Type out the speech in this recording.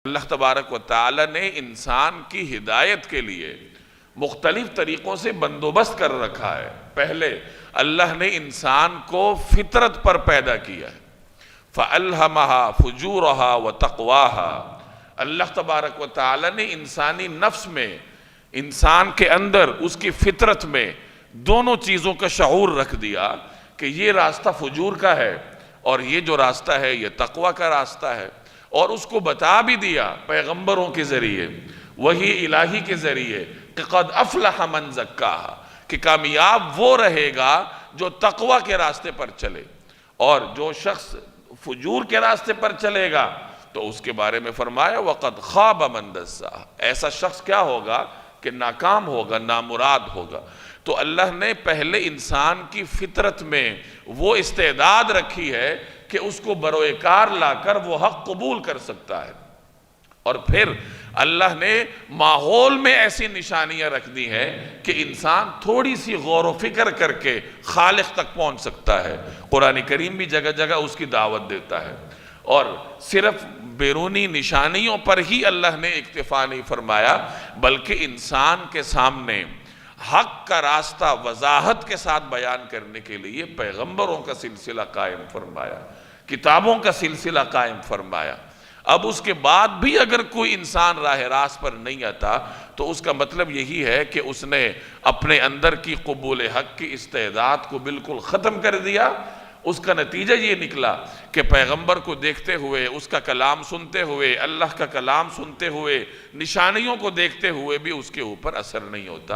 اللہ تبارک و تعالی نے انسان کی ہدایت کے لیے مختلف طریقوں سے بندوبست کر رکھا ہے۔ پہلے اللہ نے انسان کو فطرت پر پیدا کیا ہے، فَأَلْهَمَهَا فُجُورَهَا وَتَقْوَاهَا۔ اللہ تبارک و تعالی نے انسانی نفس میں، انسان کے اندر، اس کی فطرت میں دونوں چیزوں کا شعور رکھ دیا کہ یہ راستہ فجور کا ہے اور یہ جو راستہ ہے یہ تقوی کا راستہ ہے، اور اس کو بتا بھی دیا پیغمبروں کے ذریعے، وحی الہی کے ذریعے، کہ قد افلح من زکاہا، کہ کامیاب وہ رہے گا جو تقوی کے راستے پر چلے، اور جو شخص فجور کے راستے پر چلے گا تو اس کے بارے میں فرمایا وَقَدْ خَابَ مَن دَسَّاہا، ایسا شخص کیا ہوگا کہ ناکام ہوگا، نامراد ہوگا۔ تو اللہ نے پہلے انسان کی فطرت میں وہ استعداد رکھی ہے کہ اس کو بروئے کار لا کر وہ حق قبول کر سکتا ہے، اور پھر اللہ نے ماحول میں ایسی نشانیاں رکھ دی ہیں کہ انسان تھوڑی سی غور و فکر کر کے خالق تک پہنچ سکتا ہے۔ قرآن کریم بھی جگہ جگہ اس کی دعوت دیتا ہے، اور صرف بیرونی نشانیوں پر ہی اللہ نے اکتفا نہیں فرمایا، بلکہ انسان کے سامنے حق کا راستہ وضاحت کے ساتھ بیان کرنے کے لیے پیغمبروں کا سلسلہ قائم فرمایا، کتابوں کا سلسلہ قائم فرمایا۔ اب اس کے بعد بھی اگر کوئی انسان راہ راست پر نہیں آتا تو اس کا مطلب یہی ہے کہ اس نے اپنے اندر کی قبول حق کی استعداد کو بالکل ختم کر دیا۔ اس کا نتیجہ یہ نکلا کہ پیغمبر کو دیکھتے ہوئے، اس کا کلام سنتے ہوئے، اللہ کا کلام سنتے ہوئے، نشانیوں کو دیکھتے ہوئے بھی اس کے اوپر اثر نہیں ہوتا۔